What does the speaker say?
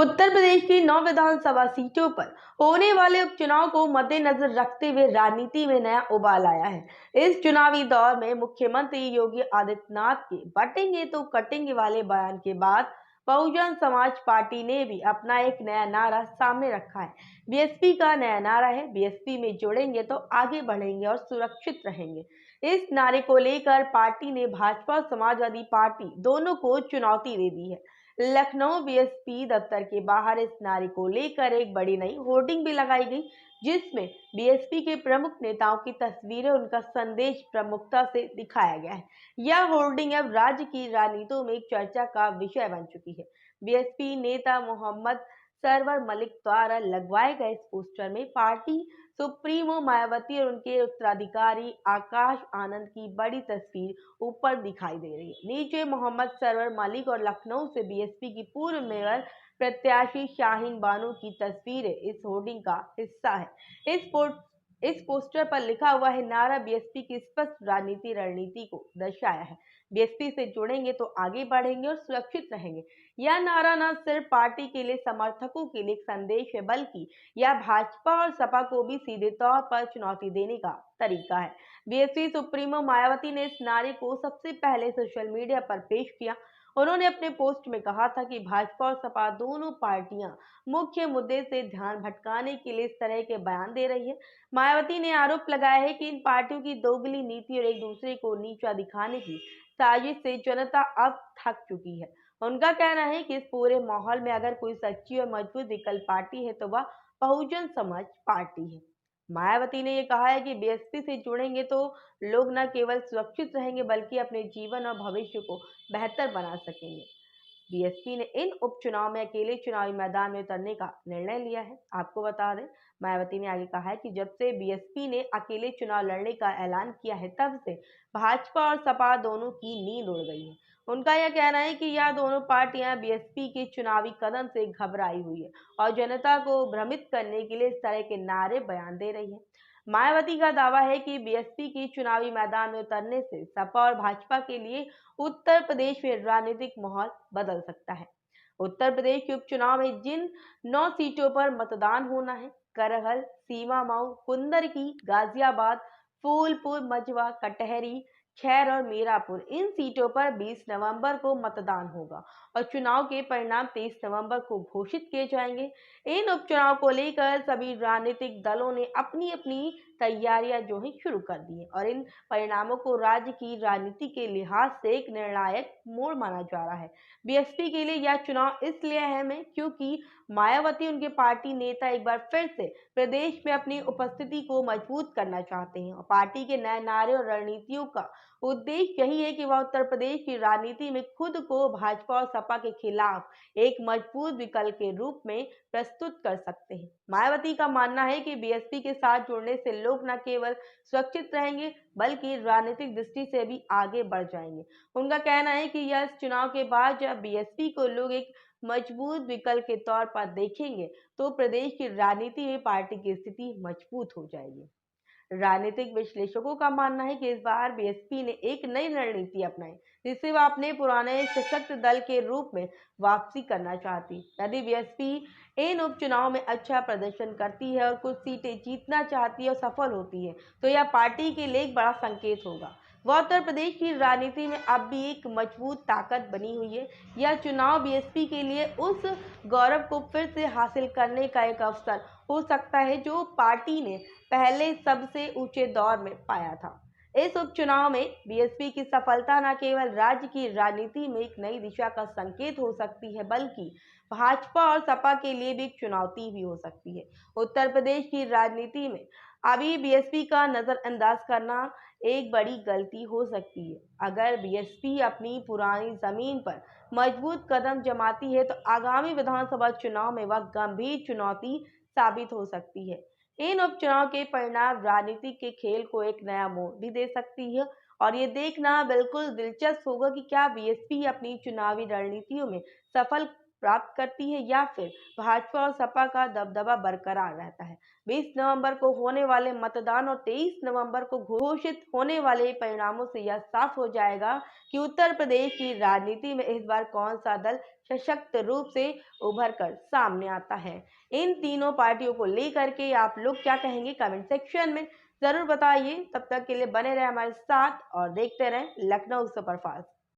उत्तर प्रदेश की 9 विधानसभा सीटों पर होने वाले उपचुनाव को मद्देनजर रखते हुए राजनीति में नया उबाल आया है। इस चुनावी दौर में मुख्यमंत्री योगी आदित्यनाथ के बटेंगे तो कटेंगे वाले बयान के बाद बहुजन समाज पार्टी ने भी अपना एक नया नारा सामने रखा है। बीएसपी का नया नारा है, बीएसपी में जुड़ेंगे तो आगे बढ़ेंगे और सुरक्षित रहेंगे। इस नारे को लेकर पार्टी ने भाजपा और समाजवादी पार्टी दोनों को चुनौती दे दी है। लखनऊ बीएसपी दफ्तर के बाहर इस नारे को लेकर एक बड़ी नई होर्डिंग भी लगाई गई, जिसमें बीएसपी के प्रमुख नेताओं की तस्वीरें, उनका संदेश प्रमुखता से दिखाया गया है। यह होर्डिंग अब राज्य की राजनीतियों में एक चर्चा का विषय बन चुकी है। बीएसपी नेता मोहम्मद सरवर मलिक द्वारा लगवाए गए इस पोस्टर में पार्टी सुप्रीमो मायावती और उनके उत्तराधिकारी आकाश आनंद की बड़ी तस्वीर ऊपर दिखाई दे रही है। नीचे मोहम्मद सरवर मलिक और लखनऊ से बीएसपी की पूर्व मेयर प्रत्याशी शाहीन बानो की तस्वीरें इस होर्डिंग का हिस्सा है। इस पोस्टर पर लिखा हुआ है नारा बीएसपी की स्पष्ट राजनीति रणनीति को दर्शाया है। बीएसपी से जुड़ेंगे तो आगे बढ़ेंगे और सुरक्षित रहेंगे। यह नारा न सिर्फ पार्टी के लिए समर्थकों के लिए एक संदेश है, बल्कि यह भाजपा और सपा को भी सीधे तौर पर चुनौती देने का तरीका है। बीएसपी सुप्रीमो मायावती ने इस नारे को सबसे पहले सोशल मीडिया पर पेश किया। उन्होंने अपने पोस्ट में कहा था कि भाजपा और सपा दोनों पार्टियां मुख्य मुद्दे से ध्यान भटकाने के लिए इस तरह के बयान दे रही है। मायावती ने आरोप लगाया है कि इन पार्टियों की दोगली नीति और एक दूसरे को नीचा दिखाने की साजिश से जनता अब थक चुकी है। उनका कहना है कि इस पूरे माहौल में अगर कोई सच्ची और मजबूत विकल्प पार्टी है तो वह बहुजन समाज पार्टी है। मायावती ने यह कहा है कि बीएसपी से जुड़ेंगे तो लोग न केवल सुरक्षित रहेंगे बल्कि अपने जीवन और भविष्य को बेहतर बना सकेंगे। बीएसपी ने इन उपचुनाव में अकेले चुनावी मैदान में उतरने का निर्णय लिया है। आपको बता दें, मायावती ने आगे कहा है कि जब से बीएसपी ने अकेले चुनाव लड़ने का ऐलान किया है, तब से भाजपा और सपा दोनों की नींद उड़ गई है। उनका यह कहना है कि यह दोनों पार्टियां बीएसपी के चुनावी कदम से घबराई हुई है और जनता को भ्रमित करने के लिए इस तरह के नारे बयान दे रही है। मायावती का दावा है कि बीएसपी की चुनावी मैदान में उतरने से सपा और भाजपा के लिए उत्तर प्रदेश में राजनीतिक माहौल बदल सकता है। उत्तर प्रदेश के उपचुनाव में जिन 9 सीटों पर मतदान होना है, करहल, सीमा मऊ, कुंदरकी, गाजियाबाद, फूलपुर, मझवा, कटहरी, खैर और मीरापुर, इन सीटों पर 20 नवंबर को मतदान होगा और चुनाव के परिणाम 23 नवंबर को घोषित किए जाएंगे। इन उपचुनाव को लेकर सभी राजनीतिक दलों ने अपनी अपनी तैयारियां जो है शुरू कर दी है और इन परिणामों को राज्य की राजनीति के लिहाज से एक निर्णायक मोड़ माना जा रहा है। बीएसपी के लिए यह चुनाव इसलिए अहम है क्योंकि मायावती, उनके पार्टी नेता एक बार फिर से प्रदेश में अपनी उपस्थिति को मजबूत करना चाहते हैं और पार्टी के नए नारे और रणनीतियों का उद्देश्य यही है कि वह उत्तर प्रदेश की राजनीति में खुद को भाजपा और सपा के खिलाफ एक मजबूत विकल्प के रूप में प्रस्तुत कर सकते हैं। मायावती का मानना है कि बीएसपी के साथ जुड़ने से लोग न केवल सुरक्षित रहेंगे बल्कि राजनीतिक दृष्टि से भी आगे बढ़ जाएंगे। उनका कहना है कि यह इस चुनाव के बाद जब बीएसपी को लोग एक मजबूत विकल्प के तौर पर देखेंगे तो प्रदेश की राजनीति में पार्टी की स्थिति मजबूत हो जाएगी। राजनीतिक विश्लेषकों का मानना है कि इस बार बीएसपी ने एक नई रणनीति अपनाई, जिससे वह अपने पुराने सशक्त दल के रूप में वापसी करना चाहती। यदि बीएसपी इन उपचुनाव में अच्छा प्रदर्शन करती है और कुछ सीटें जीतना चाहती है और सफल होती है, तो यह पार्टी के लिए एक बड़ा संकेत होगा। वह उत्तर प्रदेश की राजनीति में अब भी एक मजबूत ताकत बनी हुई है। यह चुनाव बीएसपी के लिए उस गौरव को फिर से हासिल करने का एक अवसर हो सकता है जो पार्टी ने पहले सबसे ऊंचे दौर में पाया था। इस उपचुनाव में बीएसपी की सफलता न केवल राज्य की राजनीति में एक नई दिशा का संकेत हो सकती है, बल्कि भाजपा और सपा के लिए भी एक चुनौती भी हो सकती है। उत्तर प्रदेश की राजनीति में अभी बीएसपी का नजरअंदाज करना एक बड़ी गलती हो सकती है। अगर बीएसपी अपनी पुरानी जमीन पर मजबूत कदम जमाती है तो आगामी विधानसभा चुनाव में वह गंभीर चुनौती साबित हो सकती है। इन उपचुनाव के परिणाम राजनीति के खेल को एक नया मोड़ भी दे सकती है और ये देखना बिल्कुल दिलचस्प होगा कि क्या बीएसपी अपनी चुनावी रणनीतियों में सफल प्राप्त करती है या फिर भाजपा और सपा का दबदबा बरकरार रहता है। 20 नवंबर को होने वाले मतदान और 23 नवंबर को घोषित होने वाले परिणामों से यह साफ हो जाएगा कि उत्तर प्रदेश की राजनीति में इस बार कौन सा दल सशक्त रूप से उभर कर सामने आता है। इन तीनों पार्टियों को लेकर के आप लोग क्या कहेंगे, कमेंट सेक्शन में जरूर बताइए। तब तक के लिए बने रहे हमारे साथ और देखते रहें लखनऊ सुपरफास्ट।